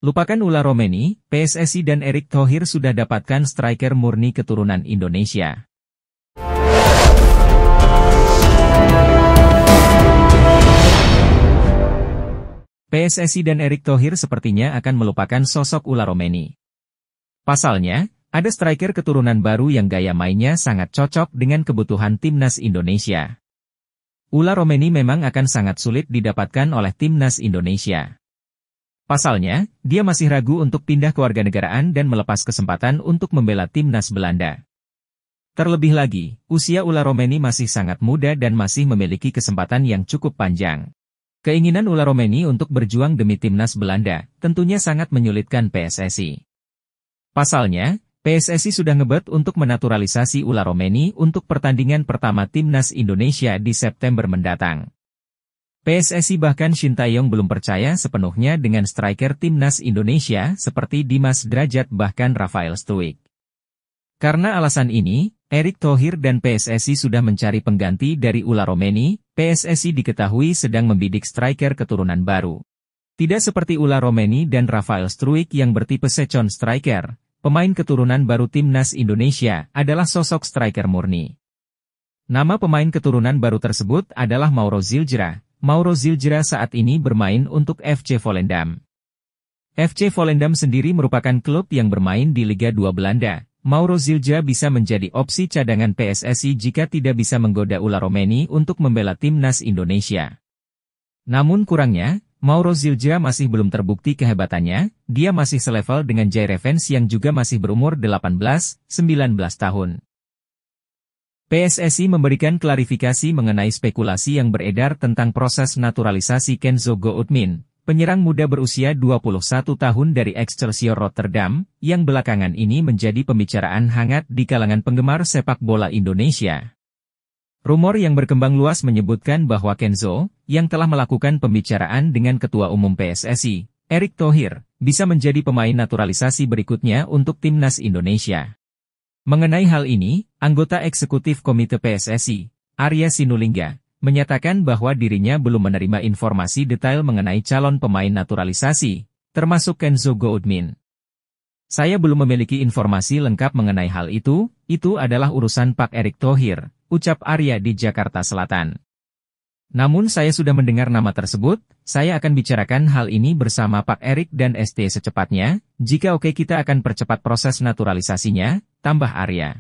Lupakan Ula Romeni, PSSI dan Erick Thohir sudah dapatkan striker murni keturunan Indonesia. PSSI dan Erick Thohir sepertinya akan melupakan sosok Ula Romeni. Pasalnya, ada striker keturunan baru yang gaya mainnya sangat cocok dengan kebutuhan timnas Indonesia. Ula Romeni memang akan sangat sulit didapatkan oleh timnas Indonesia. Pasalnya, dia masih ragu untuk pindah kewarganegaraan dan melepas kesempatan untuk membela timnas Belanda. Terlebih lagi, usia Ula Romeni masih sangat muda dan masih memiliki kesempatan yang cukup panjang. Keinginan Ula Romeni untuk berjuang demi timnas Belanda tentunya sangat menyulitkan PSSI. Pasalnya, PSSI sudah ngebet untuk menaturalisasi Ula Romeni untuk pertandingan pertama timnas Indonesia di September mendatang. PSSI bahkan Shin Tae-yong belum percaya sepenuhnya dengan striker timnas Indonesia seperti Dimas Drajat bahkan Rafael Struijk. Karena alasan ini, Erick Thohir dan PSSI sudah mencari pengganti dari Ula Romeni. PSSI diketahui sedang membidik striker keturunan baru. Tidak seperti Ula Romeni dan Rafael Struijk yang bertipe second striker, pemain keturunan baru timnas Indonesia adalah sosok striker murni. Nama pemain keturunan baru tersebut adalah Mauro Zildjian. Mauro Zildjian saat ini bermain untuk FC Volendam. FC Volendam sendiri merupakan klub yang bermain di Liga 2 Belanda. Mauro Zildjian bisa menjadi opsi cadangan PSSI jika tidak bisa menggoda Ula Romeni untuk membela timnas Indonesia. Namun kurangnya, Mauro Zildjian masih belum terbukti kehebatannya, dia masih selevel dengan Jay Revens yang juga masih berumur 18-19 tahun. PSSI memberikan klarifikasi mengenai spekulasi yang beredar tentang proses naturalisasi Kenzo Goodmin, penyerang muda berusia 21 tahun dari Excelsior Rotterdam, yang belakangan ini menjadi pembicaraan hangat di kalangan penggemar sepak bola Indonesia. Rumor yang berkembang luas menyebutkan bahwa Kenzo, yang telah melakukan pembicaraan dengan Ketua Umum PSSI, Erick Thohir, bisa menjadi pemain naturalisasi berikutnya untuk timnas Indonesia. Mengenai hal ini, anggota eksekutif Komite PSSI, Arya Sinulinga, menyatakan bahwa dirinya belum menerima informasi detail mengenai calon pemain naturalisasi, termasuk Kenzo Goodmin. Saya belum memiliki informasi lengkap mengenai hal itu adalah urusan Pak Erick Thohir, ucap Arya di Jakarta Selatan. Namun saya sudah mendengar nama tersebut, saya akan bicarakan hal ini bersama Pak Erick dan ST secepatnya, jika oke kita akan percepat proses naturalisasinya, tambah Arya.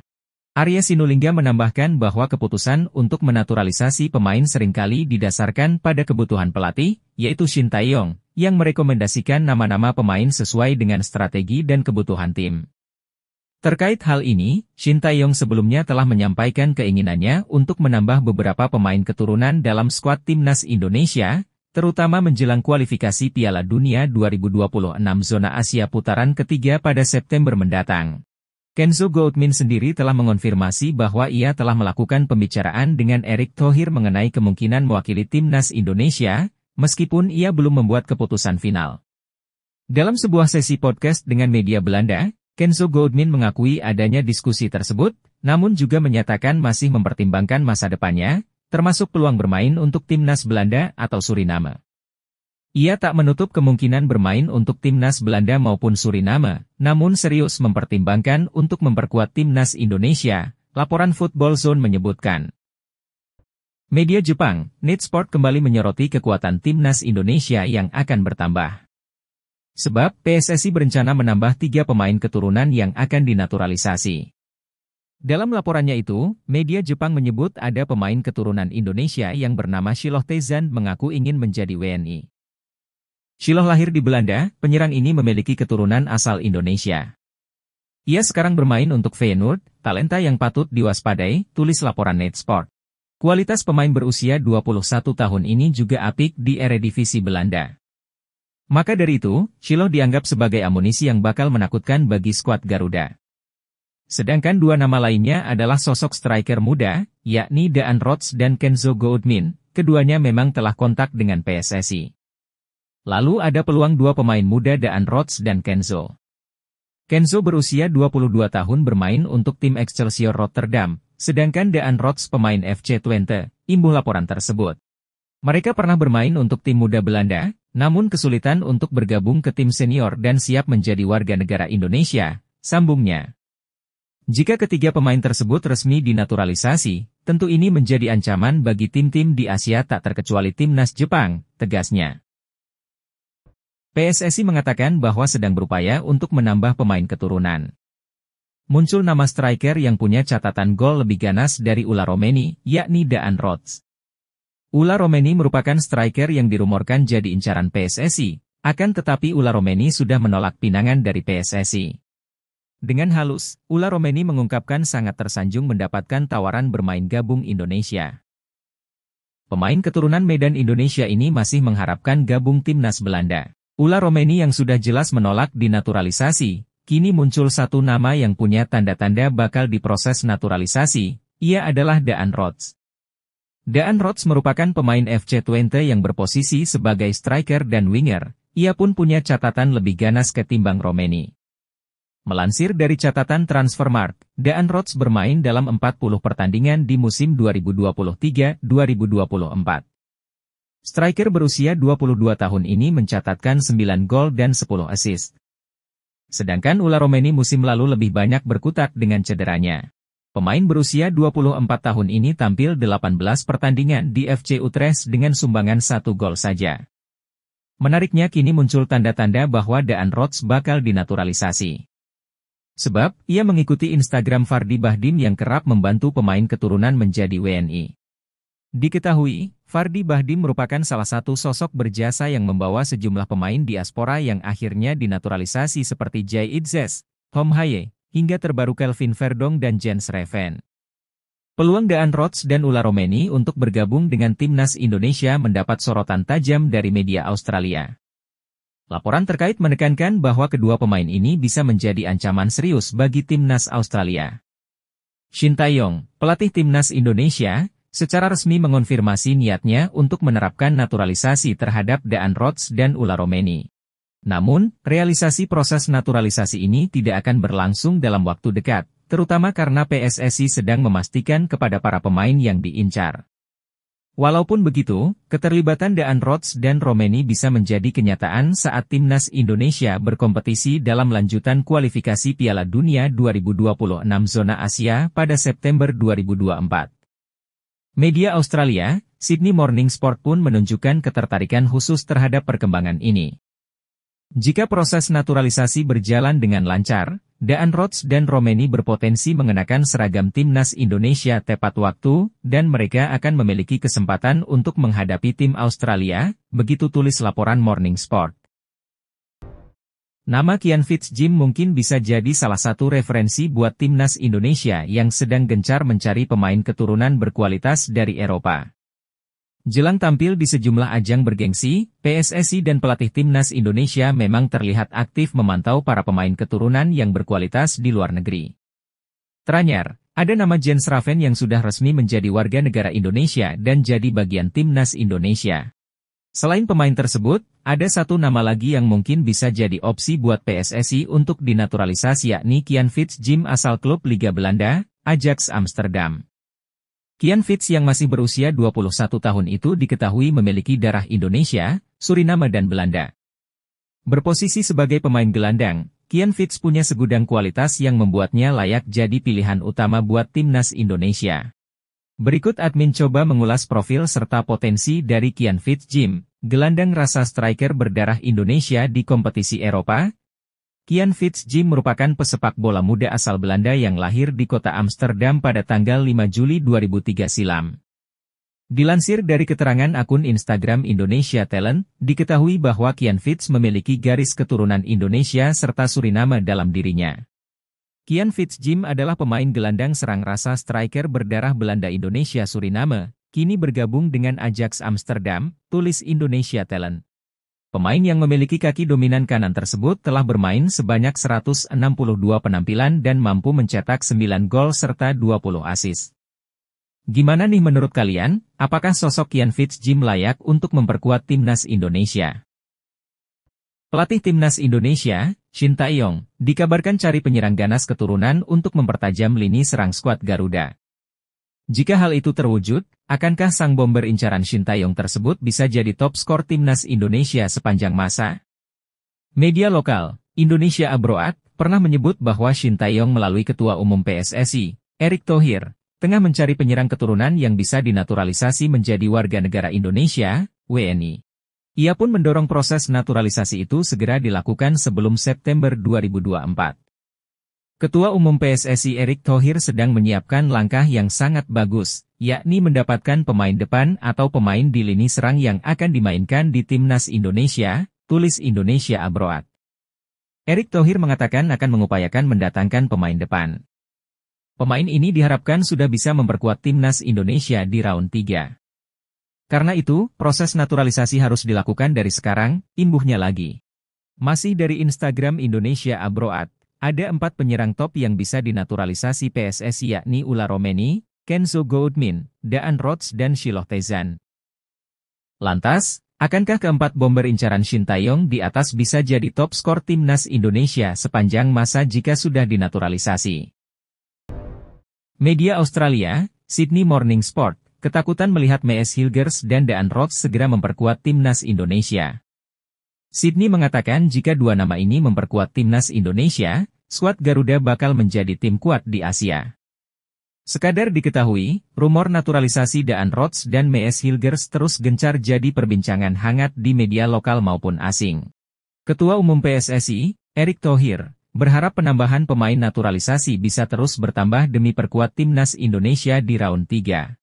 Arya Sinulinga menambahkan bahwa keputusan untuk menaturalisasi pemain seringkali didasarkan pada kebutuhan pelatih, yaitu Shin Tae-yong, yang merekomendasikan nama-nama pemain sesuai dengan strategi dan kebutuhan tim. Terkait hal ini, Shin Tae-yong sebelumnya telah menyampaikan keinginannya untuk menambah beberapa pemain keturunan dalam skuad timnas Indonesia, terutama menjelang kualifikasi Piala Dunia 2026 zona Asia putaran ketiga pada September mendatang. Kenzo Goodmin sendiri telah mengonfirmasi bahwa ia telah melakukan pembicaraan dengan Erick Thohir mengenai kemungkinan mewakili timnas Indonesia, meskipun ia belum membuat keputusan final. Dalam sebuah sesi podcast dengan media Belanda, Kenzo Goodmin mengakui adanya diskusi tersebut, namun juga menyatakan masih mempertimbangkan masa depannya, termasuk peluang bermain untuk timnas Belanda atau Suriname. Ia tak menutup kemungkinan bermain untuk timnas Belanda maupun Suriname, namun serius mempertimbangkan untuk memperkuat timnas Indonesia, laporan Football Zone menyebutkan. Media Jepang, Nitsport kembali menyoroti kekuatan timnas Indonesia yang akan bertambah. Sebab PSSI berencana menambah 3 pemain keturunan yang akan dinaturalisasi. Dalam laporannya itu, media Jepang menyebut ada pemain keturunan Indonesia yang bernama Shiloh Tae-zan mengaku ingin menjadi WNI. Shiloh lahir di Belanda, penyerang ini memiliki keturunan asal Indonesia. Ia sekarang bermain untuk Feyenoord, talenta yang patut diwaspadai, tulis laporan Nitsport. Kualitas pemain berusia 21 tahun ini juga apik di Eredivisie Belanda. Maka dari itu, Shiloh dianggap sebagai amunisi yang bakal menakutkan bagi skuad Garuda. Sedangkan 2 nama lainnya adalah sosok striker muda, yakni Daan Rots dan Kenzo Goodmin, keduanya memang telah kontak dengan PSSI. Lalu ada peluang 2 pemain muda Daan Rots dan Kenzo. Kenzo berusia 22 tahun bermain untuk tim Excelsior Rotterdam, sedangkan Daan Rots pemain FC Twente, imbuh laporan tersebut. Mereka pernah bermain untuk tim muda Belanda, namun kesulitan untuk bergabung ke tim senior dan siap menjadi warga negara Indonesia, sambungnya. Jika ketiga pemain tersebut resmi dinaturalisasi, tentu ini menjadi ancaman bagi tim-tim di Asia tak terkecuali timnas Jepang, tegasnya. PSSI mengatakan bahwa sedang berupaya untuk menambah pemain keturunan. Muncul nama striker yang punya catatan gol lebih ganas dari Ula Romeni, yakni Daan Rots. Ula Romeni merupakan striker yang dirumorkan jadi incaran PSSI, akan tetapi Ula Romeni sudah menolak pinangan dari PSSI. Dengan halus, Ula Romeni mengungkapkan sangat tersanjung mendapatkan tawaran bermain gabung Indonesia. Pemain keturunan Medan Indonesia ini masih mengharapkan gabung timnas Belanda. Ula Romeni yang sudah jelas menolak dinaturalisasi, kini muncul satu nama yang punya tanda-tanda bakal diproses naturalisasi, ia adalah Daan Rots. Daan Rots merupakan pemain FC Twente yang berposisi sebagai striker dan winger, ia pun punya catatan lebih ganas ketimbang Romeni. Melansir dari catatan Transfermarkt, Daan Rots bermain dalam 40 pertandingan di musim 2023-2024. Striker berusia 22 tahun ini mencatatkan 9 gol dan 10 assist. Sedangkan Ula Romeni musim lalu lebih banyak berkutat dengan cederanya. Pemain berusia 24 tahun ini tampil 18 pertandingan di FC Utrecht dengan sumbangan 1 gol saja. Menariknya kini muncul tanda-tanda bahwa Daan Rots bakal dinaturalisasi. Sebab, ia mengikuti Instagram Fardy Bahdim yang kerap membantu pemain keturunan menjadi WNI. Diketahui, Fardy Bahdim merupakan salah satu sosok berjasa yang membawa sejumlah pemain diaspora yang akhirnya dinaturalisasi seperti Jay Itzes, Tom Haye, hingga terbaru Kelvin Verdong dan Jens Reven. Peluang Daan Rots dan Ula Romeni untuk bergabung dengan timnas Indonesia mendapat sorotan tajam dari media Australia. Laporan terkait menekankan bahwa kedua pemain ini bisa menjadi ancaman serius bagi timnas Australia. Shin Tae-yong, pelatih timnas Indonesia, secara resmi mengonfirmasi niatnya untuk menerapkan naturalisasi terhadap Daan Rots dan Ula Romeni. Namun, realisasi proses naturalisasi ini tidak akan berlangsung dalam waktu dekat, terutama karena PSSI sedang memastikan kepada para pemain yang diincar. Walaupun begitu, keterlibatan Daan Rots dan Romeni bisa menjadi kenyataan saat timnas Indonesia berkompetisi dalam lanjutan kualifikasi Piala Dunia 2026 zona Asia pada September 2024. Media Australia, Sydney Morning Sport pun menunjukkan ketertarikan khusus terhadap perkembangan ini. Jika proses naturalisasi berjalan dengan lancar, Daan Rots dan Romeni berpotensi mengenakan seragam timnas Indonesia tepat waktu, dan mereka akan memiliki kesempatan untuk menghadapi tim Australia, begitu tulis laporan Morning Sport. Nama Kian Fitzjim mungkin bisa jadi salah satu referensi buat timnas Indonesia yang sedang gencar mencari pemain keturunan berkualitas dari Eropa. Jelang tampil di sejumlah ajang bergengsi, PSSI dan pelatih timnas Indonesia memang terlihat aktif memantau para pemain keturunan yang berkualitas di luar negeri. Teranyar, ada nama Jens Reven yang sudah resmi menjadi warga negara Indonesia dan jadi bagian timnas Indonesia. Selain pemain tersebut, ada satu nama lagi yang mungkin bisa jadi opsi buat PSSI untuk dinaturalisasi yakni Kian Fitzjim asal klub Liga Belanda, Ajax Amsterdam. Kian Fitz yang masih berusia 21 tahun itu diketahui memiliki darah Indonesia, Suriname dan Belanda. Berposisi sebagai pemain gelandang, Kian Fitz punya segudang kualitas yang membuatnya layak jadi pilihan utama buat timnas Indonesia. Berikut admin coba mengulas profil serta potensi dari Kian Fitzjim, gelandang rasa striker berdarah Indonesia di kompetisi Eropa. Kian Fitzjim merupakan pesepak bola muda asal Belanda yang lahir di kota Amsterdam pada tanggal 5 Juli 2003 silam. Dilansir dari keterangan akun Instagram Indonesia Talent, diketahui bahwa Kian Fitz memiliki garis keturunan Indonesia serta Suriname dalam dirinya. Kian Fitzjim adalah pemain gelandang serang rasa striker berdarah Belanda Indonesia Suriname, kini bergabung dengan Ajax Amsterdam, tulis Indonesia Talent. Pemain yang memiliki kaki dominan kanan tersebut telah bermain sebanyak 162 penampilan dan mampu mencetak 9 gol serta 20 assist. Gimana nih menurut kalian, apakah sosok Kian Fitzjim layak untuk memperkuat timnas Indonesia? Pelatih timnas Indonesia, Shin Tae-yong, dikabarkan cari penyerang ganas keturunan untuk mempertajam lini serang skuad Garuda. Jika hal itu terwujud, akankah sang bomber incaran Shin Tae-yong tersebut bisa jadi top skor timnas Indonesia sepanjang masa? Media lokal, Indonesia Abroad, pernah menyebut bahwa Shin Tae-yong melalui Ketua Umum PSSI, Erick Thohir, tengah mencari penyerang keturunan yang bisa dinaturalisasi menjadi warga negara Indonesia, WNI. Ia pun mendorong proses naturalisasi itu segera dilakukan sebelum September 2024. Ketua Umum PSSI Erick Thohir sedang menyiapkan langkah yang sangat bagus, yakni mendapatkan pemain depan atau pemain di lini serang yang akan dimainkan di Timnas Indonesia, tulis Indonesia Abroad. Erick Thohir mengatakan akan mengupayakan mendatangkan pemain depan. Pemain ini diharapkan sudah bisa memperkuat Timnas Indonesia di round 3. Karena itu, proses naturalisasi harus dilakukan dari sekarang, imbuhnya lagi. Masih dari Instagram Indonesia Abroad. Ada 4 penyerang top yang bisa dinaturalisasi PSSI yakni Ularoemeni, Kenzo Goudmin, Daan Rots dan Shiloh Tezan. Lantas, akankah keempat bomber incaran Shin Tae-yong di atas bisa jadi top skor timnas Indonesia sepanjang masa jika sudah dinaturalisasi? Media Australia, Sydney Morning Sport, ketakutan melihat Mees Hilgers dan Daan Rots segera memperkuat timnas Indonesia. Sydney mengatakan jika dua nama ini memperkuat timnas Indonesia, skuad Garuda bakal menjadi tim kuat di Asia. Sekadar diketahui, rumor naturalisasi Daan Rots dan Mees Hilgers terus gencar jadi perbincangan hangat di media lokal maupun asing. Ketua Umum PSSI, Erick Thohir, berharap penambahan pemain naturalisasi bisa terus bertambah demi perkuat timnas Indonesia di round 3.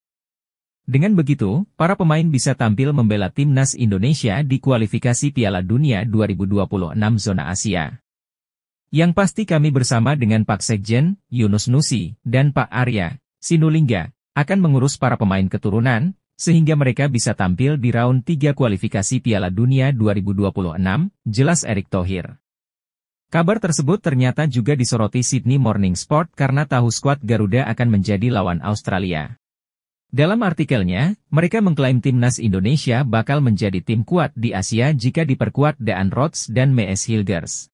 Dengan begitu, para pemain bisa tampil membela timnas Indonesia di kualifikasi Piala Dunia 2026 zona Asia. Yang pasti kami bersama dengan Pak Sekjen, Yunus Nusi, dan Pak Arya Sinulinga, akan mengurus para pemain keturunan, sehingga mereka bisa tampil di round 3 kualifikasi Piala Dunia 2026, jelas Erick Thohir. Kabar tersebut ternyata juga disoroti Sydney Morning Sport karena tahu skuad Garuda akan menjadi lawan Australia. Dalam artikelnya, mereka mengklaim timnas Indonesia bakal menjadi tim kuat di Asia jika diperkuat Daan Rots dan Mees Hilgers.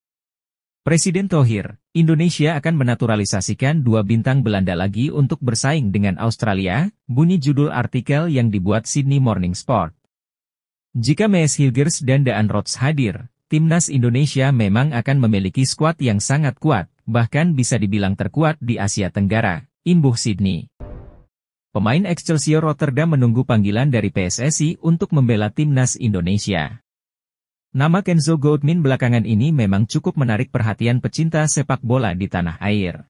Presiden Thohir, Indonesia akan menaturalisasikan 2 bintang Belanda lagi untuk bersaing dengan Australia, bunyi judul artikel yang dibuat Sydney Morning Sport. Jika Mees Hilgers dan Daan Rots hadir, timnas Indonesia memang akan memiliki skuad yang sangat kuat, bahkan bisa dibilang terkuat di Asia Tenggara, imbuh Sydney. Pemain Excelsior Rotterdam menunggu panggilan dari PSSI untuk membela timnas Indonesia. Nama Kenzo Goudmin belakangan ini memang cukup menarik perhatian pecinta sepak bola di tanah air.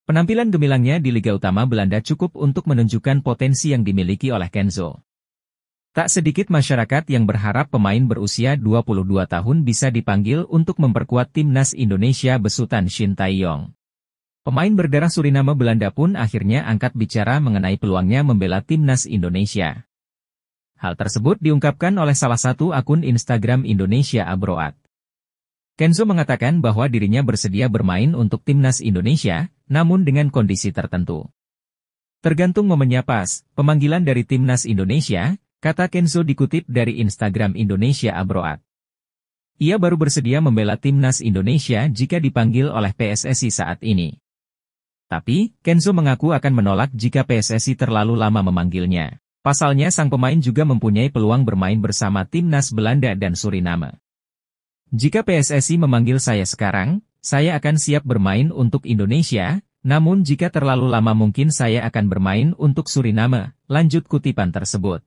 Penampilan gemilangnya di Liga Utama Belanda cukup untuk menunjukkan potensi yang dimiliki oleh Kenzo. Tak sedikit masyarakat yang berharap pemain berusia 22 tahun bisa dipanggil untuk memperkuat timnas Indonesia besutan Shin Tae-yong. Pemain berdarah Suriname Belanda pun akhirnya angkat bicara mengenai peluangnya membela timnas Indonesia. Hal tersebut diungkapkan oleh salah satu akun Instagram Indonesia Abroad. Kenzo mengatakan bahwa dirinya bersedia bermain untuk timnas Indonesia, namun dengan kondisi tertentu. Tergantung momennya pas, pemanggilan dari timnas Indonesia, kata Kenzo dikutip dari Instagram Indonesia Abroad. Ia baru bersedia membela timnas Indonesia jika dipanggil oleh PSSI saat ini. Tapi, Kenzo mengaku akan menolak jika PSSI terlalu lama memanggilnya. Pasalnya sang pemain juga mempunyai peluang bermain bersama timnas Belanda dan Suriname. Jika PSSI memanggil saya sekarang, saya akan siap bermain untuk Indonesia, namun jika terlalu lama mungkin saya akan bermain untuk Suriname, lanjut kutipan tersebut.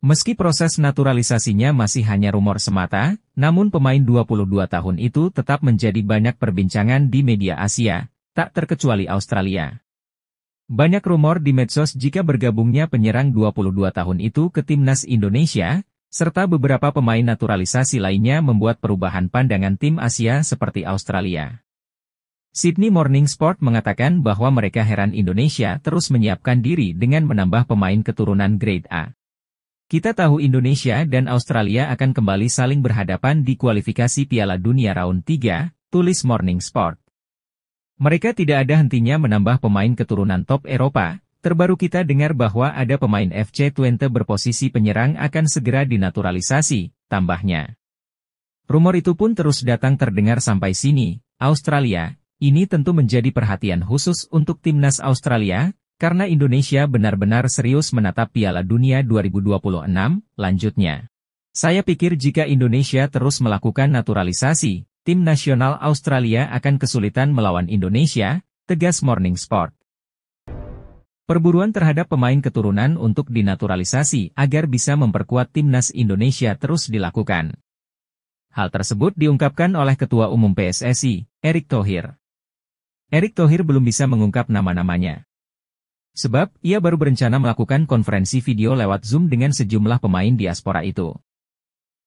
Meski proses naturalisasinya masih hanya rumor semata, namun pemain 22 tahun itu tetap menjadi banyak perbincangan di media Asia, tak terkecuali Australia. Banyak rumor di medsos jika bergabungnya penyerang 22 tahun itu ke timnas Indonesia, serta beberapa pemain naturalisasi lainnya membuat perubahan pandangan tim Asia seperti Australia. Sydney Morning Sport mengatakan bahwa mereka heran Indonesia terus menyiapkan diri dengan menambah pemain keturunan grade A. Kita tahu Indonesia dan Australia akan kembali saling berhadapan di kualifikasi Piala Dunia round 3, tulis Morning Sport. Mereka tidak ada hentinya menambah pemain keturunan top Eropa. Terbaru kita dengar bahwa ada pemain FC Twente berposisi penyerang akan segera dinaturalisasi, tambahnya. Rumor itu pun terus datang terdengar sampai sini, Australia. Ini tentu menjadi perhatian khusus untuk timnas Australia, Karena Indonesia benar-benar serius menatap Piala Dunia 2026, lanjutnya. Saya pikir jika Indonesia terus melakukan naturalisasi, tim nasional Australia akan kesulitan melawan Indonesia, tegas Morning Sport. Perburuan terhadap pemain keturunan untuk dinaturalisasi agar bisa memperkuat timnas Indonesia terus dilakukan. Hal tersebut diungkapkan oleh Ketua Umum PSSI, Erick Thohir. Erick Thohir belum bisa mengungkap nama-namanya. Sebab, ia baru berencana melakukan konferensi video lewat Zoom dengan sejumlah pemain diaspora itu.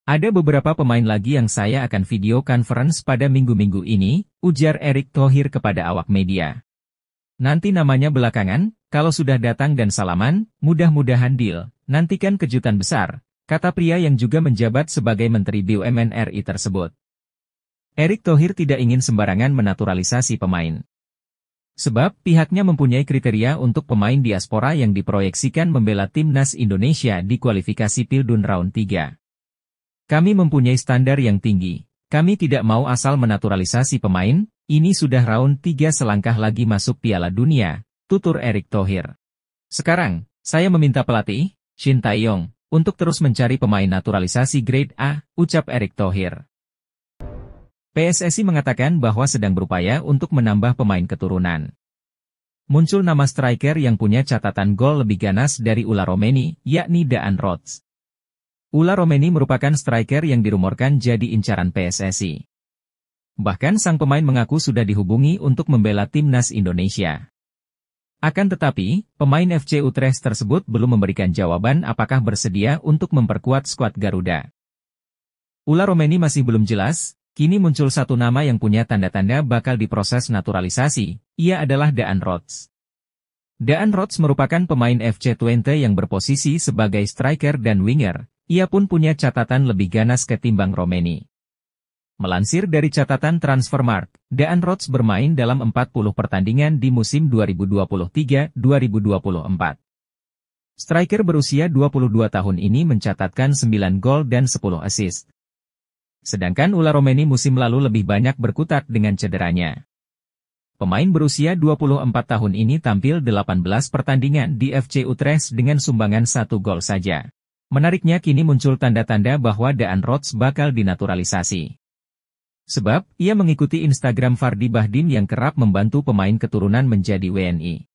Ada beberapa pemain lagi yang saya akan video conference pada minggu-minggu ini, ujar Erick Thohir kepada awak media. Nanti namanya belakangan, kalau sudah datang dan salaman, mudah-mudahan deal, nantikan kejutan besar, kata pria yang juga menjabat sebagai Menteri BUMN RI tersebut. Erick Thohir tidak ingin sembarangan menaturalisasi pemain. Sebab, pihaknya mempunyai kriteria untuk pemain diaspora yang diproyeksikan membela timnas Indonesia di kualifikasi Pildun Round 3. Kami mempunyai standar yang tinggi. Kami tidak mau asal menaturalisasi pemain, ini sudah round 3 selangkah lagi masuk Piala Dunia, tutur Erick Thohir. Sekarang, saya meminta pelatih, Shin Tae-yong, untuk terus mencari pemain naturalisasi grade A, ucap Erick Thohir. PSSI mengatakan bahwa sedang berupaya untuk menambah pemain keturunan. Muncul nama striker yang punya catatan gol lebih ganas dari Ula Romeni, yakni Daan Rots. Ula Romeni merupakan striker yang dirumorkan jadi incaran PSSI. Bahkan sang pemain mengaku sudah dihubungi untuk membela timnas Indonesia. Akan tetapi, pemain FC Utrecht tersebut belum memberikan jawaban apakah bersedia untuk memperkuat skuad Garuda. Ula Romeni masih belum jelas, kini muncul satu nama yang punya tanda-tanda bakal diproses naturalisasi, ia adalah Daan Rots. Daan Rots merupakan pemain FC Twente yang berposisi sebagai striker dan winger. Ia pun punya catatan lebih ganas ketimbang Romeni. Melansir dari catatan Transfermarkt, Daan Rots bermain dalam 40 pertandingan di musim 2023-2024. Striker berusia 22 tahun ini mencatatkan 9 gol dan 10 assist. Sedangkan Ula Romeni musim lalu lebih banyak berkutat dengan cederanya. Pemain berusia 24 tahun ini tampil 18 pertandingan di FC Utrecht dengan sumbangan 1 gol saja. Menariknya kini muncul tanda-tanda bahwa Daan Rots bakal dinaturalisasi. Sebab, ia mengikuti Instagram Fardy Bahdim yang kerap membantu pemain keturunan menjadi WNI.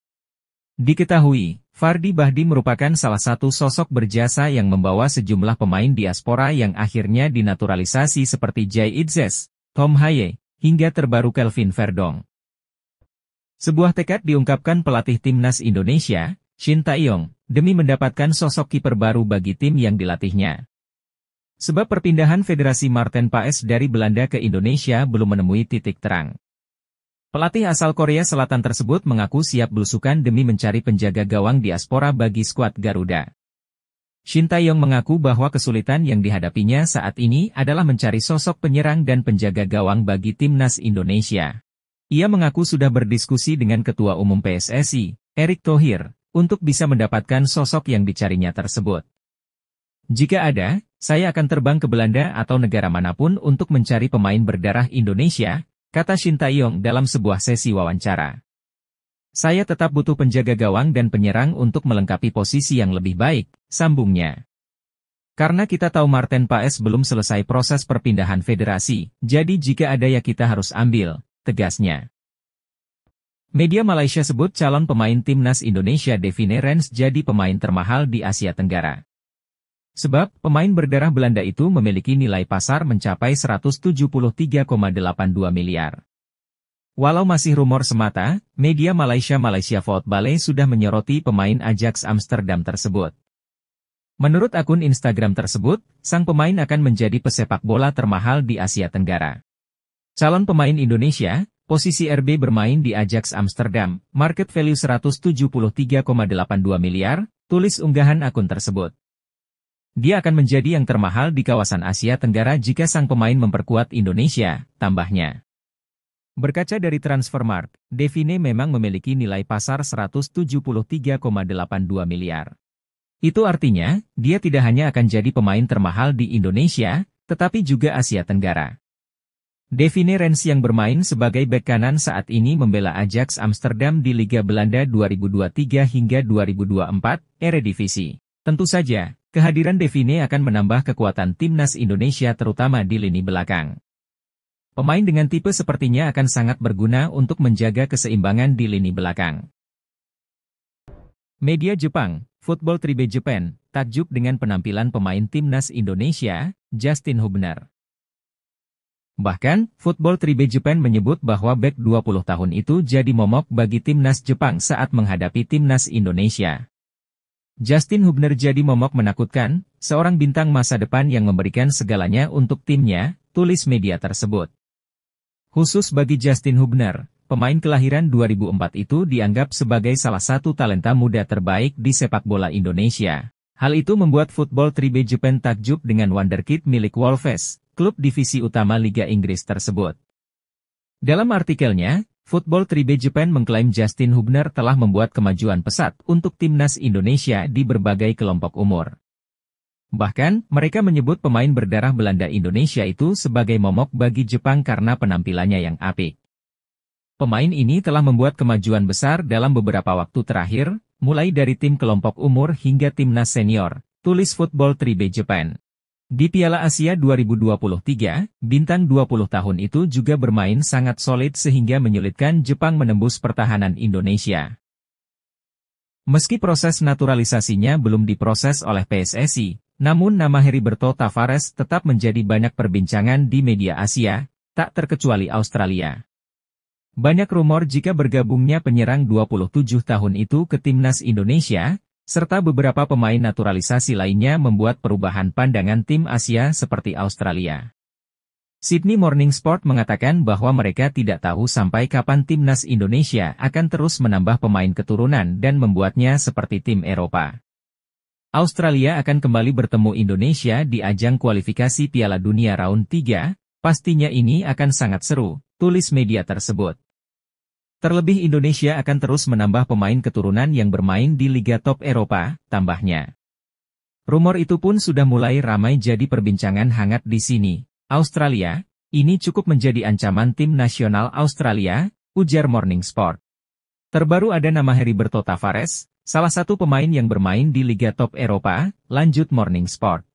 Diketahui, Fardy Bahdim merupakan salah satu sosok berjasa yang membawa sejumlah pemain diaspora yang akhirnya dinaturalisasi seperti Jay Itzes, Tom Haye, hingga terbaru Kelvin Verdong. Sebuah tekad diungkapkan pelatih timnas Indonesia, Shin Tae-yong, demi mendapatkan sosok kiper baru bagi tim yang dilatihnya. Sebab perpindahan Federasi Marten Paes dari Belanda ke Indonesia belum menemui titik terang. Pelatih asal Korea Selatan tersebut mengaku siap belusukan demi mencari penjaga gawang diaspora bagi skuad Garuda. Shin Tae-yong mengaku bahwa kesulitan yang dihadapinya saat ini adalah mencari sosok penyerang dan penjaga gawang bagi timnas Indonesia. Ia mengaku sudah berdiskusi dengan Ketua Umum PSSI, Erick Thohir, untuk bisa mendapatkan sosok yang dicarinya tersebut. Jika ada, saya akan terbang ke Belanda atau negara manapun untuk mencari pemain berdarah Indonesia, kata Shin Tae-yong dalam sebuah sesi wawancara. Saya tetap butuh penjaga gawang dan penyerang untuk melengkapi posisi yang lebih baik, sambungnya. Karena kita tahu Marten Paes belum selesai proses perpindahan federasi, jadi jika ada ya kita harus ambil, tegasnya. Media Malaysia sebut calon pemain timnas Indonesia Devine Rens jadi pemain termahal di Asia Tenggara. Sebab, pemain berdarah Belanda itu memiliki nilai pasar mencapai 173,82 miliar. Walau masih rumor semata, media Malaysia Football sudah menyoroti pemain Ajax Amsterdam tersebut. Menurut akun Instagram tersebut, sang pemain akan menjadi pesepak bola termahal di Asia Tenggara. Calon pemain Indonesia, posisi RB bermain di Ajax Amsterdam, market value 173,82 miliar, tulis unggahan akun tersebut. Dia akan menjadi yang termahal di kawasan Asia Tenggara jika sang pemain memperkuat Indonesia, tambahnya. Berkaca dari Transfermarkt, Devine memang memiliki nilai pasar 173,82 miliar. Itu artinya, dia tidak hanya akan jadi pemain termahal di Indonesia, tetapi juga Asia Tenggara. Devine Rens yang bermain sebagai bek kanan saat ini membela Ajax Amsterdam di Liga Belanda 2023 hingga 2024, Eredivisie. Tentu saja, kehadiran Devine akan menambah kekuatan timnas Indonesia terutama di lini belakang. Pemain dengan tipe sepertinya akan sangat berguna untuk menjaga keseimbangan di lini belakang. Media Jepang, Football Tribune Japan, takjub dengan penampilan pemain timnas Indonesia, Justin Hubner. Bahkan, Football Tribune Japan menyebut bahwa bek 20 tahun itu jadi momok bagi timnas Jepang saat menghadapi timnas Indonesia. Justin Hubner jadi momok menakutkan, seorang bintang masa depan yang memberikan segalanya untuk timnya, tulis media tersebut. Khusus bagi Justin Hubner, pemain kelahiran 2004 itu dianggap sebagai salah satu talenta muda terbaik di sepak bola Indonesia. Hal itu membuat Football Tribune Japan takjub dengan wonderkid milik Wolves, klub divisi utama Liga Inggris tersebut. Dalam artikelnya, Football Tribune Japan mengklaim Justin Hubner telah membuat kemajuan pesat untuk timnas Indonesia di berbagai kelompok umur. Bahkan, mereka menyebut pemain berdarah Belanda Indonesia itu sebagai momok bagi Jepang karena penampilannya yang apik. Pemain ini telah membuat kemajuan besar dalam beberapa waktu terakhir, mulai dari tim kelompok umur hingga timnas senior, tulis Football Tribune Japan. Di Piala Asia 2023, bintang 20 tahun itu juga bermain sangat solid sehingga menyulitkan Jepang menembus pertahanan Indonesia. Meski proses naturalisasinya belum diproses oleh PSSI, namun nama Heriberto Tavares tetap menjadi banyak perbincangan di media Asia, tak terkecuali Australia. Banyak rumor jika bergabungnya penyerang 27 tahun itu ke timnas Indonesia, serta beberapa pemain naturalisasi lainnya membuat perubahan pandangan tim Asia seperti Australia. Sydney Morning Sport mengatakan bahwa mereka tidak tahu sampai kapan timnas Indonesia akan terus menambah pemain keturunan dan membuatnya seperti tim Eropa. Australia akan kembali bertemu Indonesia di ajang kualifikasi Piala Dunia Round 3, pastinya ini akan sangat seru, tulis media tersebut. Terlebih Indonesia akan terus menambah pemain keturunan yang bermain di Liga Top Eropa, tambahnya. Rumor itu pun sudah mulai ramai jadi perbincangan hangat di sini. Australia, ini cukup menjadi ancaman tim nasional Australia, ujar Morning Sport. Terbaru ada nama Heriberto Tavares, salah satu pemain yang bermain di Liga Top Eropa, lanjut Morning Sport.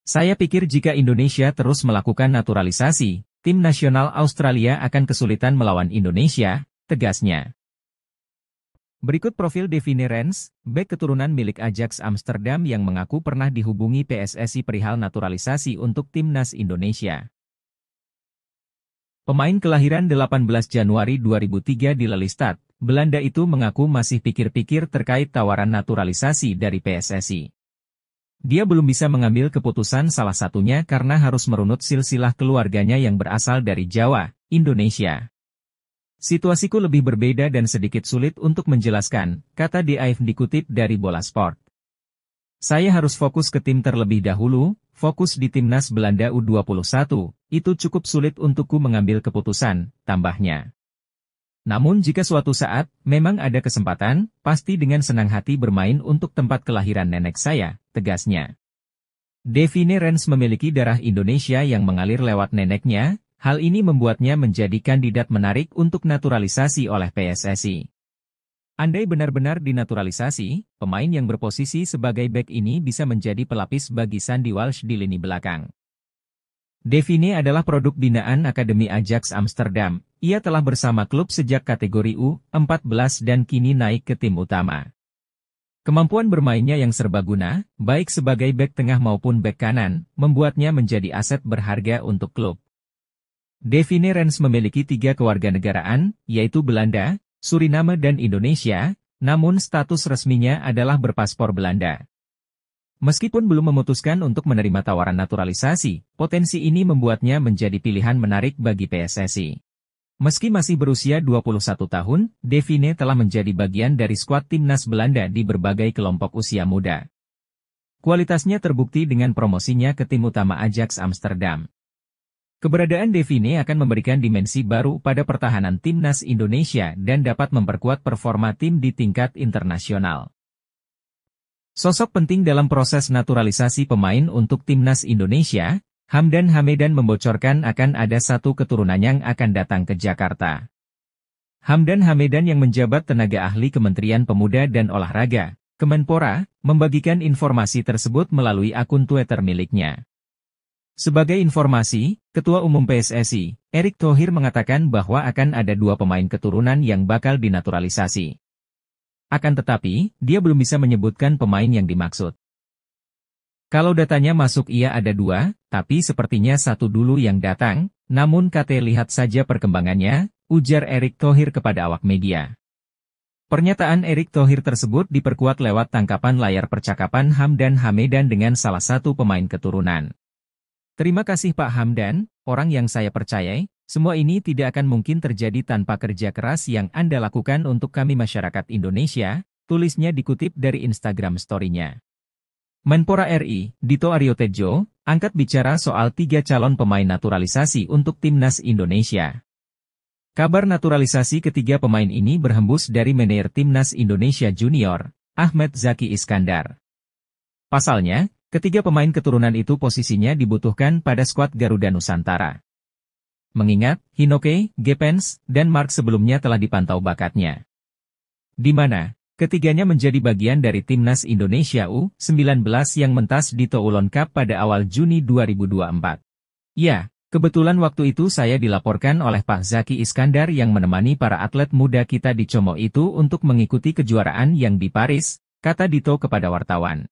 Saya pikir jika Indonesia terus melakukan naturalisasi, tim nasional Australia akan kesulitan melawan Indonesia, tegasnya. Berikut profil Devine Rens, bek keturunan milik Ajax Amsterdam yang mengaku pernah dihubungi PSSI perihal naturalisasi untuk timnas Indonesia. Pemain kelahiran 18 Januari 2003 di Lelystad, Belanda itu mengaku masih pikir-pikir terkait tawaran naturalisasi dari PSSI. Dia belum bisa mengambil keputusan salah satunya karena harus merunut silsilah keluarganya yang berasal dari Jawa, Indonesia. Situasiku lebih berbeda dan sedikit sulit untuk menjelaskan, kata DAF dikutip dari Bola Sport. Saya harus fokus ke tim terlebih dahulu, fokus di timnas Belanda U21, itu cukup sulit untukku mengambil keputusan, tambahnya. Namun jika suatu saat, memang ada kesempatan, pasti dengan senang hati bermain untuk tempat kelahiran nenek saya, tegasnya. Devine Rens memiliki darah Indonesia yang mengalir lewat neneknya, hal ini membuatnya menjadi kandidat menarik untuk naturalisasi oleh PSSI. Andai benar-benar dinaturalisasi, pemain yang berposisi sebagai bek ini bisa menjadi pelapis bagi Sandy Walsh di lini belakang. Devine adalah produk binaan Akademi Ajax Amsterdam. Ia telah bersama klub sejak kategori U14 dan kini naik ke tim utama. Kemampuan bermainnya yang serbaguna, baik sebagai bek tengah maupun bek kanan, membuatnya menjadi aset berharga untuk klub. Devine Rens memiliki 3 kewarganegaraan, yaitu Belanda, Suriname dan Indonesia, namun status resminya adalah berpaspor Belanda. Meskipun belum memutuskan untuk menerima tawaran naturalisasi, potensi ini membuatnya menjadi pilihan menarik bagi PSSI. Meski masih berusia 21 tahun, Devine telah menjadi bagian dari skuad timnas Belanda di berbagai kelompok usia muda. Kualitasnya terbukti dengan promosinya ke tim utama Ajax Amsterdam. Keberadaan Devine akan memberikan dimensi baru pada pertahanan timnas Indonesia dan dapat memperkuat performa tim di tingkat internasional. Sosok penting dalam proses naturalisasi pemain untuk timnas Indonesia, Hamdan Hamedan membocorkan akan ada satu keturunan yang akan datang ke Jakarta. Hamdan Hamedan yang menjabat tenaga ahli Kementerian Pemuda dan Olahraga, Kemenpora, membagikan informasi tersebut melalui akun Twitter miliknya. Sebagai informasi, Ketua Umum PSSI, Erick Thohir mengatakan bahwa akan ada 2 pemain keturunan yang bakal dinaturalisasi. Akan tetapi, dia belum bisa menyebutkan pemain yang dimaksud. Kalau datanya masuk iya ada 2, tapi sepertinya 1 dulu yang datang, namun lihat saja perkembangannya, ujar Erick Thohir kepada awak media. Pernyataan Erick Thohir tersebut diperkuat lewat tangkapan layar percakapan Hamdan Hamedan dengan salah satu pemain keturunan. Terima kasih Pak Hamdan, orang yang saya percayai, semua ini tidak akan mungkin terjadi tanpa kerja keras yang Anda lakukan untuk kami masyarakat Indonesia, tulisnya dikutip dari Instagram story-nya. Menpora RI, Dito Aryo Tejo, angkat bicara soal 3 calon pemain naturalisasi untuk Timnas Indonesia. Kabar naturalisasi ketiga pemain ini berhembus dari manajer Timnas Indonesia Junior, Ahmed Zaki Iskandar. Pasalnya, ketiga pemain keturunan itu posisinya dibutuhkan pada skuad Garuda Nusantara. Mengingat, Hinoke, Gepens, dan Mark sebelumnya telah dipantau bakatnya. Di mana ketiganya menjadi bagian dari Timnas Indonesia U19 yang mentas di Toulon Cup pada awal Juni 2024. Ya, kebetulan waktu itu saya dilaporkan oleh Pak Zaki Iskandar yang menemani para atlet muda kita di Como itu untuk mengikuti kejuaraan yang di Paris, kata Dito kepada wartawan.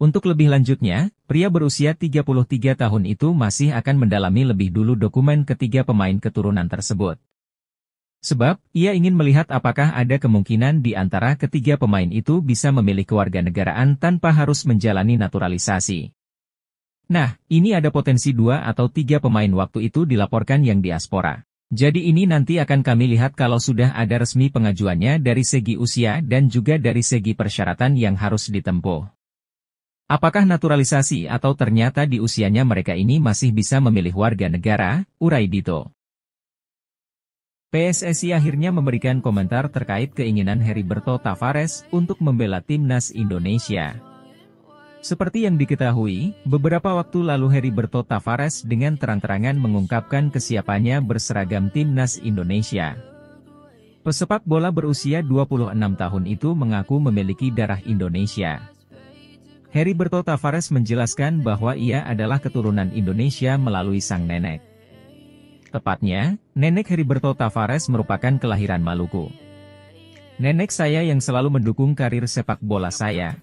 Untuk lebih lanjutnya, pria berusia 33 tahun itu masih akan mendalami lebih dulu dokumen ketiga pemain keturunan tersebut. Sebab, ia ingin melihat apakah ada kemungkinan di antara ketiga pemain itu bisa memilih kewarganegaraan tanpa harus menjalani naturalisasi. Nah, ini ada potensi 2 atau 3 pemain waktu itu dilaporkan yang diaspora. Jadi ini nanti akan kami lihat kalau sudah ada resmi pengajuannya dari segi usia dan juga dari segi persyaratan yang harus ditempuh. Apakah naturalisasi atau ternyata di usianya mereka ini masih bisa memilih warga negara, urai Dito. PSSI akhirnya memberikan komentar terkait keinginan Heriberto Tavares untuk membela Timnas Indonesia. Seperti yang diketahui, beberapa waktu lalu Heriberto Tavares dengan terang-terangan mengungkapkan kesiapannya berseragam Timnas Indonesia. Pesepak bola berusia 26 tahun itu mengaku memiliki darah Indonesia. Heriberto Tavares menjelaskan bahwa ia adalah keturunan Indonesia melalui sang nenek. Tepatnya, nenek Heriberto Tavares merupakan kelahiran Maluku. Nenek saya yang selalu mendukung karir sepak bola saya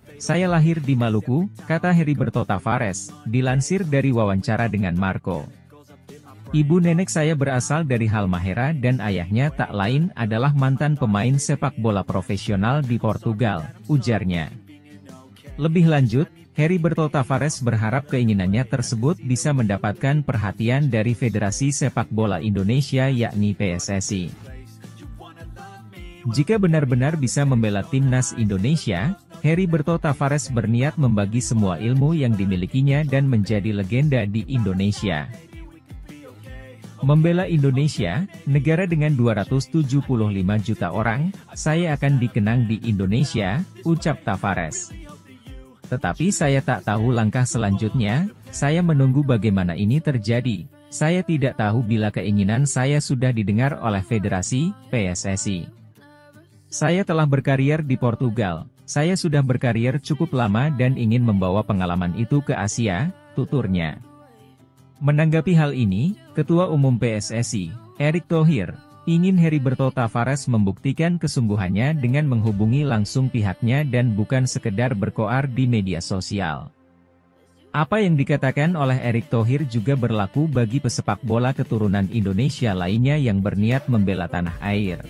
lahir di Maluku, kata Heriberto Tavares, dilansir dari wawancara dengan Marco. Ibu nenek saya berasal dari Halmahera dan ayahnya tak lain adalah mantan pemain sepak bola profesional di Portugal, ujarnya. Lebih lanjut, Heriberto Tavares berharap keinginannya tersebut bisa mendapatkan perhatian dari Federasi Sepak Bola Indonesia yakni PSSI. Jika benar-benar bisa membela Timnas Indonesia, Heriberto Tavares berniat membagi semua ilmu yang dimilikinya dan menjadi legenda di Indonesia. Membela Indonesia, negara dengan 275 juta orang, saya akan dikenang di Indonesia, ucap Tavares. Tetapi saya tak tahu langkah selanjutnya, saya menunggu bagaimana ini terjadi. Saya tidak tahu bila keinginan saya sudah didengar oleh Federasi, PSSI. Saya telah berkarier di Portugal, saya sudah berkarier cukup lama dan ingin membawa pengalaman itu ke Asia, tuturnya. Menanggapi hal ini, Ketua Umum PSSI, Erick Thohir, ingin Heriberto Tavares membuktikan kesungguhannya dengan menghubungi langsung pihaknya dan bukan sekedar berkoar di media sosial. Apa yang dikatakan oleh Erick Thohir juga berlaku bagi pesepak bola keturunan Indonesia lainnya yang berniat membela tanah air.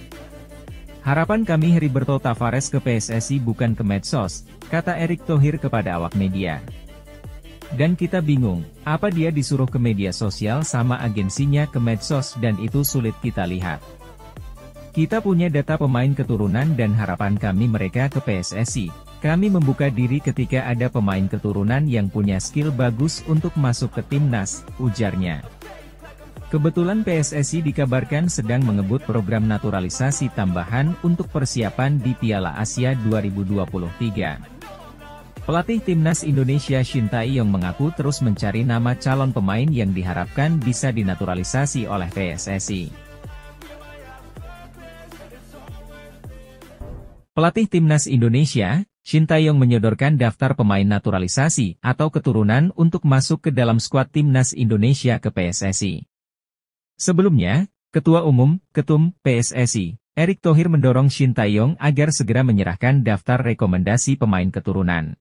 Harapan kami Heriberto Tavares ke PSSI bukan ke medsos, kata Erick Thohir kepada awak media. Dan kita bingung, apa dia disuruh ke media sosial sama agensinya ke medsos dan itu sulit kita lihat. Kita punya data pemain keturunan dan harapan kami mereka ke PSSI. Kami membuka diri ketika ada pemain keturunan yang punya skill bagus untuk masuk ke timnas, ujarnya. Kebetulan PSSI dikabarkan sedang mengebut program naturalisasi tambahan untuk persiapan di Piala Asia 2023. Pelatih Timnas Indonesia Shin Tae-yong mengaku terus mencari nama calon pemain yang diharapkan bisa dinaturalisasi oleh PSSI. Pelatih Timnas Indonesia, Shin Tae-yong menyodorkan daftar pemain naturalisasi atau keturunan untuk masuk ke dalam skuad Timnas Indonesia ke PSSI. Sebelumnya, Ketua Umum, Ketum, PSSI, Erick Thohir mendorong Shin Tae-yong agar segera menyerahkan daftar rekomendasi pemain keturunan.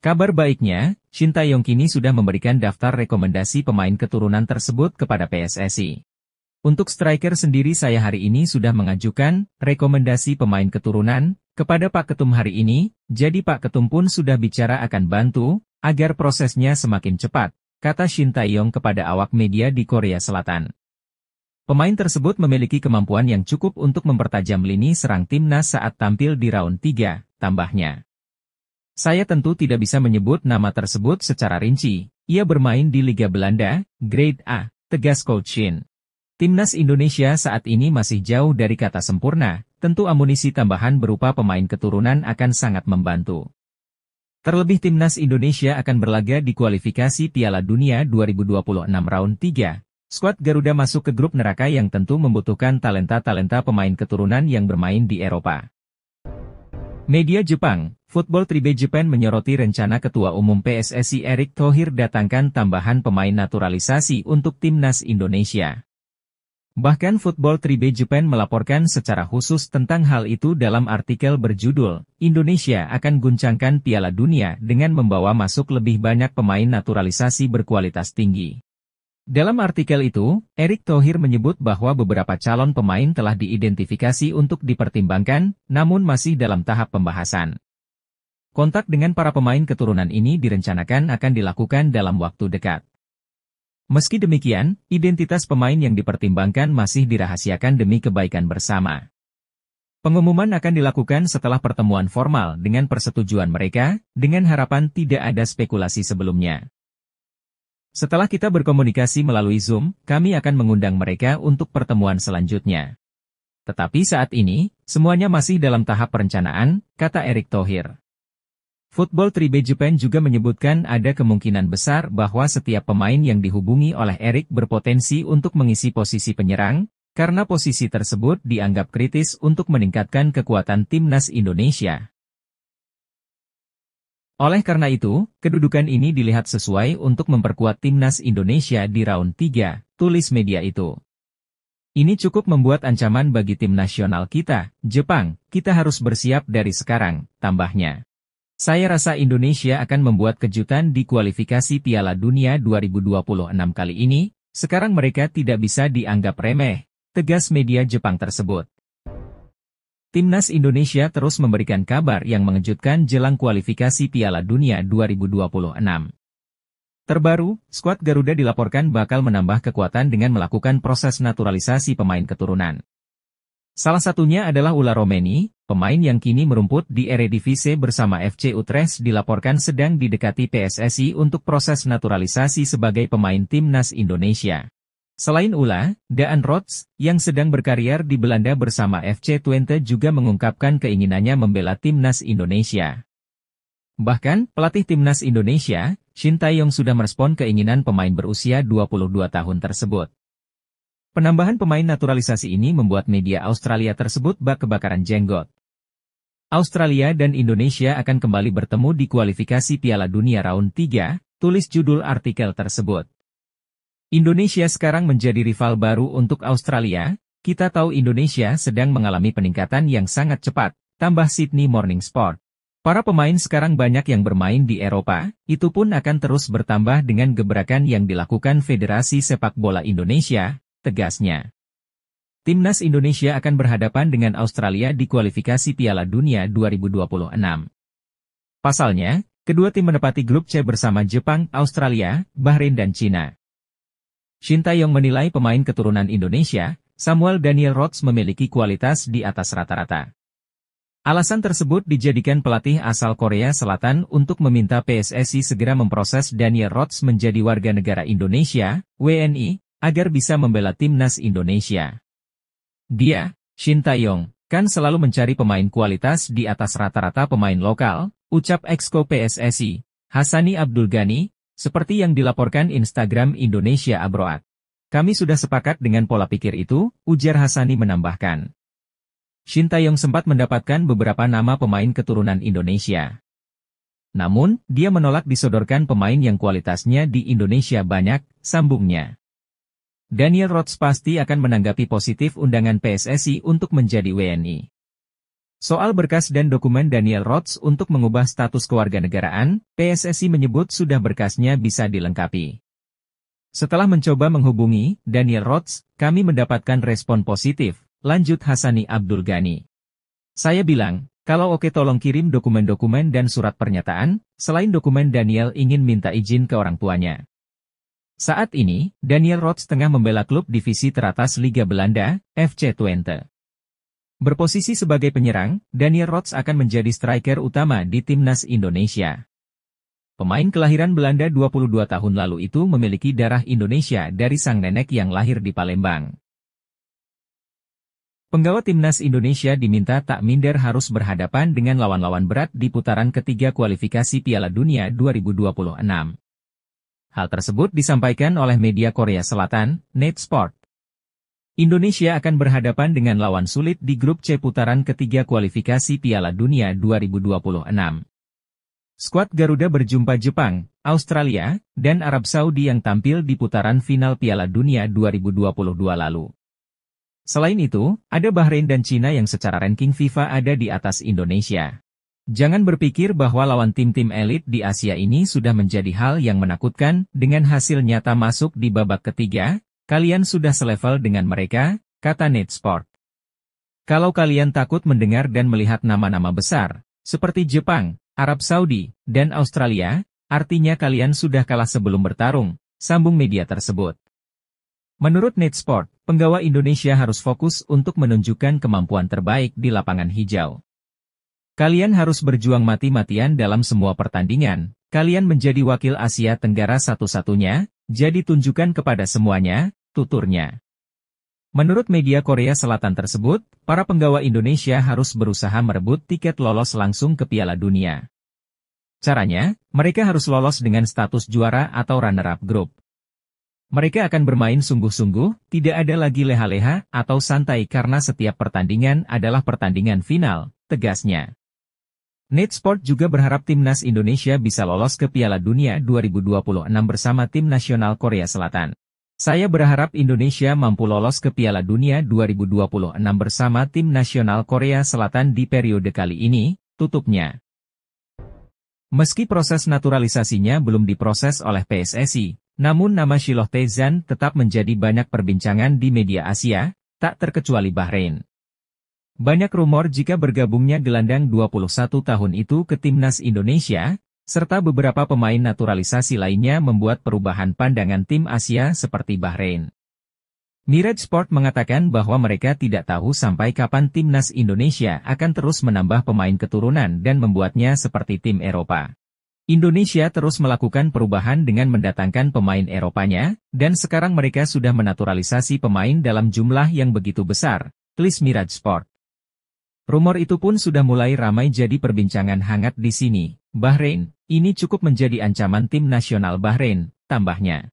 Kabar baiknya, Shin Tae-yong kini sudah memberikan daftar rekomendasi pemain keturunan tersebut kepada PSSI. Untuk striker sendiri saya hari ini sudah mengajukan rekomendasi pemain keturunan kepada Pak Ketum hari ini, jadi Pak Ketum pun sudah bicara akan bantu agar prosesnya semakin cepat, kata Shin Tae-yong kepada awak media di Korea Selatan. Pemain tersebut memiliki kemampuan yang cukup untuk mempertajam lini serang timnas saat tampil di round 3, tambahnya. Saya tentu tidak bisa menyebut nama tersebut secara rinci. Ia bermain di Liga Belanda, Grade A, tegas Coach Shin. Timnas Indonesia saat ini masih jauh dari kata sempurna, tentu amunisi tambahan berupa pemain keturunan akan sangat membantu. Terlebih Timnas Indonesia akan berlaga di kualifikasi Piala Dunia 2026 round 3. Skuad Garuda masuk ke grup neraka yang tentu membutuhkan talenta-talenta pemain keturunan yang bermain di Eropa. Media Jepang, Football Tribe Japan menyoroti rencana Ketua Umum PSSI Erick Thohir datangkan tambahan pemain naturalisasi untuk Timnas Indonesia. Bahkan Football Tribe Japan melaporkan secara khusus tentang hal itu dalam artikel berjudul, Indonesia akan guncangkan Piala Dunia dengan membawa masuk lebih banyak pemain naturalisasi berkualitas tinggi. Dalam artikel itu, Erick Thohir menyebut bahwa beberapa calon pemain telah diidentifikasi untuk dipertimbangkan, namun masih dalam tahap pembahasan. Kontak dengan para pemain keturunan ini direncanakan akan dilakukan dalam waktu dekat. Meski demikian, identitas pemain yang dipertimbangkan masih dirahasiakan demi kebaikan bersama. Pengumuman akan dilakukan setelah pertemuan formal dengan persetujuan mereka, dengan harapan tidak ada spekulasi sebelumnya. Setelah kita berkomunikasi melalui Zoom, kami akan mengundang mereka untuk pertemuan selanjutnya. Tetapi saat ini, semuanya masih dalam tahap perencanaan, kata Erick Thohir. Football Tribe Japan juga menyebutkan ada kemungkinan besar bahwa setiap pemain yang dihubungi oleh Erick berpotensi untuk mengisi posisi penyerang, karena posisi tersebut dianggap kritis untuk meningkatkan kekuatan Timnas Indonesia. Oleh karena itu, kedudukan ini dilihat sesuai untuk memperkuat Timnas Indonesia di round 3, tulis media itu. Ini cukup membuat ancaman bagi tim nasional kita, Jepang, kita harus bersiap dari sekarang, tambahnya. Saya rasa Indonesia akan membuat kejutan di kualifikasi Piala Dunia 2026 kali ini, sekarang mereka tidak bisa dianggap remeh, tegas media Jepang tersebut. Timnas Indonesia terus memberikan kabar yang mengejutkan jelang kualifikasi Piala Dunia 2026. Terbaru, skuad Garuda dilaporkan bakal menambah kekuatan dengan melakukan proses naturalisasi pemain keturunan. Salah satunya adalah Ularoemeni, pemain yang kini merumput di Eredivisie bersama FC Utrecht dilaporkan sedang didekati PSSI untuk proses naturalisasi sebagai pemain Timnas Indonesia. Selain Ula, Daan Rots, yang sedang berkarier di Belanda bersama FC Twente juga mengungkapkan keinginannya membela Timnas Indonesia. Bahkan, pelatih Timnas Indonesia, Shin Tae-yong sudah merespon keinginan pemain berusia 22 tahun tersebut. Penambahan pemain naturalisasi ini membuat media Australia tersebut bak kebakaran jenggot. Australia dan Indonesia akan kembali bertemu di kualifikasi Piala Dunia round 3, tulis judul artikel tersebut. Indonesia sekarang menjadi rival baru untuk Australia, kita tahu Indonesia sedang mengalami peningkatan yang sangat cepat, tambah Sydney Morning Sport. Para pemain sekarang banyak yang bermain di Eropa, itu pun akan terus bertambah dengan gebrakan yang dilakukan Federasi Sepak Bola Indonesia, tegasnya. Timnas Indonesia akan berhadapan dengan Australia di kualifikasi Piala Dunia 2026. Pasalnya, kedua tim menepati grup C bersama Jepang, Australia, Bahrain dan Cina. Shin Tae-yong menilai pemain keturunan Indonesia, Samuel Daniel Rots memiliki kualitas di atas rata-rata. Alasan tersebut dijadikan pelatih asal Korea Selatan untuk meminta PSSI segera memproses Daniel Rots menjadi warga negara Indonesia, WNI, agar bisa membela Timnas Indonesia. Dia, Shin Tae-yong, kan selalu mencari pemain kualitas di atas rata-rata pemain lokal, Ucap Exco PSSI, Hassani Abdul Ghani, seperti yang dilaporkan Instagram Indonesia Abroad. Kami sudah sepakat dengan pola pikir itu, ujar Hassani menambahkan. Shin Tae-yong sempat mendapatkan beberapa nama pemain keturunan Indonesia. Namun, dia menolak disodorkan pemain yang kualitasnya di Indonesia banyak, sambungnya. Daniel Rodz pasti akan menanggapi positif undangan PSSI untuk menjadi WNI. Soal berkas dan dokumen Daniel Rodz untuk mengubah status kewarganegaraan, PSSI menyebut sudah berkasnya bisa dilengkapi. Setelah mencoba menghubungi Daniel Rodz, kami mendapatkan respon positif, lanjut Hassani Abdul Ghani. Saya bilang, kalau oke tolong kirim dokumen-dokumen dan surat pernyataan, selain dokumen Daniel ingin minta izin ke orang tuanya. Saat ini, Daniel Rodz tengah membela klub divisi teratas Liga Belanda, FC Twente. Berposisi sebagai penyerang, Daniel Rodz akan menjadi striker utama di timnas Indonesia. Pemain kelahiran Belanda 22 tahun lalu itu memiliki darah Indonesia dari sang nenek yang lahir di Palembang. Penggawa timnas Indonesia diminta tak minder harus berhadapan dengan lawan-lawan berat di putaran ketiga kualifikasi Piala Dunia 2026. Hal tersebut disampaikan oleh media Korea Selatan, Net Sport. Indonesia akan berhadapan dengan lawan sulit di grup C putaran ketiga kualifikasi Piala Dunia 2026. Skuad Garuda berjumpa Jepang, Australia, dan Arab Saudi yang tampil di putaran final Piala Dunia 2022 lalu. Selain itu, ada Bahrain dan Cina yang secara ranking FIFA ada di atas Indonesia. Jangan berpikir bahwa lawan tim-tim elit di Asia ini sudah menjadi hal yang menakutkan dengan hasil nyata masuk di babak ketiga. Kalian sudah selevel dengan mereka, kata Net Sport. Kalau kalian takut mendengar dan melihat nama-nama besar, seperti Jepang, Arab Saudi, dan Australia, artinya kalian sudah kalah sebelum bertarung, sambung media tersebut. Menurut Net Sport, penggawa Indonesia harus fokus untuk menunjukkan kemampuan terbaik di lapangan hijau. Kalian harus berjuang mati-matian dalam semua pertandingan, kalian menjadi wakil Asia Tenggara satu-satunya, jadi tunjukkan kepada semuanya, tuturnya. Menurut media Korea Selatan tersebut, para penggawa Indonesia harus berusaha merebut tiket lolos langsung ke Piala Dunia. Caranya, mereka harus lolos dengan status juara atau runner-up grup. Mereka akan bermain sungguh-sungguh, tidak ada lagi leha-leha atau santai karena setiap pertandingan adalah pertandingan final, tegasnya. Net Sport juga berharap timnas Indonesia bisa lolos ke Piala Dunia 2026 bersama tim nasional Korea Selatan. Saya berharap Indonesia mampu lolos ke Piala Dunia 2026 bersama tim nasional Korea Selatan di periode kali ini, tutupnya. Meski proses naturalisasinya belum diproses oleh PSSI, namun nama Shiloh Tae-zan tetap menjadi banyak perbincangan di media Asia, tak terkecuali Bahrain. Banyak rumor jika bergabungnya gelandang 21 tahun itu ke timnas Indonesia, serta beberapa pemain naturalisasi lainnya membuat perubahan pandangan tim Asia seperti Bahrain. Mirage Sport mengatakan bahwa mereka tidak tahu sampai kapan timnas Indonesia akan terus menambah pemain keturunan dan membuatnya seperti tim Eropa. Indonesia terus melakukan perubahan dengan mendatangkan pemain Eropanya, dan sekarang mereka sudah menaturalisasi pemain dalam jumlah yang begitu besar, tulis Mirage Sport. Rumor itu pun sudah mulai ramai jadi perbincangan hangat di sini. Bahrain, ini cukup menjadi ancaman tim nasional Bahrain, tambahnya.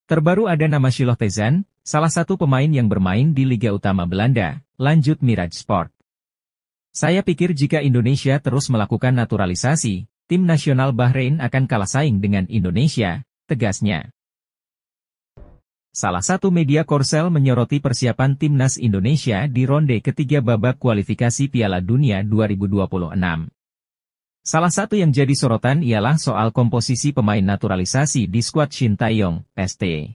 Terbaru ada nama Shiloh Tae-zan, salah satu pemain yang bermain di Liga Utama Belanda, lanjut Mirage Sport. Saya pikir jika Indonesia terus melakukan naturalisasi, tim nasional Bahrain akan kalah saing dengan Indonesia, tegasnya. Salah satu media Korsel menyoroti persiapan timnas Indonesia di ronde ketiga babak kualifikasi Piala Dunia 2026. Salah satu yang jadi sorotan ialah soal komposisi pemain naturalisasi di skuad Shin Tae-yong, ST.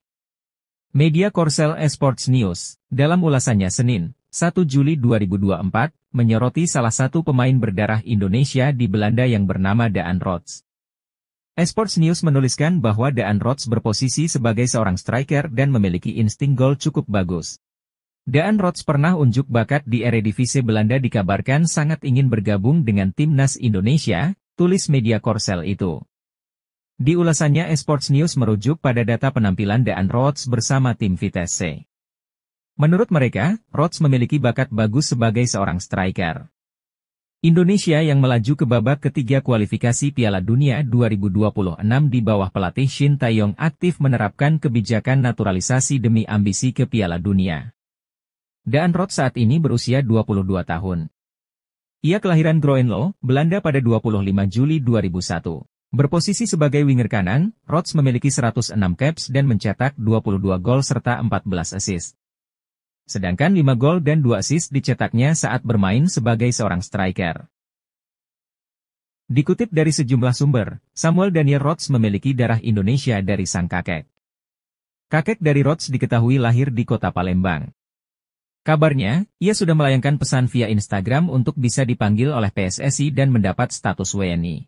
Media Korsel Esports News, dalam ulasannya Senin, 1 Juli 2024, menyoroti salah satu pemain berdarah Indonesia di Belanda yang bernama Daan Rodz. Esports News menuliskan bahwa Daan Rodz berposisi sebagai seorang striker dan memiliki insting gol cukup bagus. Daan Rodz pernah unjuk bakat di Eredivisie Belanda dikabarkan sangat ingin bergabung dengan timnas Indonesia, tulis media Korsel itu. Di ulasannya Esports News merujuk pada data penampilan Daan Rodz bersama tim Vitesse. Menurut mereka, Rodz memiliki bakat bagus sebagai seorang striker. Indonesia yang melaju ke babak ketiga kualifikasi Piala Dunia 2026 di bawah pelatih Shin Tae-yong aktif menerapkan kebijakan naturalisasi demi ambisi ke Piala Dunia. Daan Roth saat ini berusia 22 tahun. Ia kelahiran Groenlo, Belanda pada 25 Juli 2001. Berposisi sebagai winger kanan, Roth memiliki 106 caps dan mencetak 22 gol serta 14 assist. Sedangkan 5 gol dan 2 assist dicetaknya saat bermain sebagai seorang striker. Dikutip dari sejumlah sumber, Samuel Daniel Roth memiliki darah Indonesia dari sang kakek. Kakek dari Roth diketahui lahir di kota Palembang. Kabarnya, ia sudah melayangkan pesan via Instagram untuk bisa dipanggil oleh PSSI dan mendapat status WNI.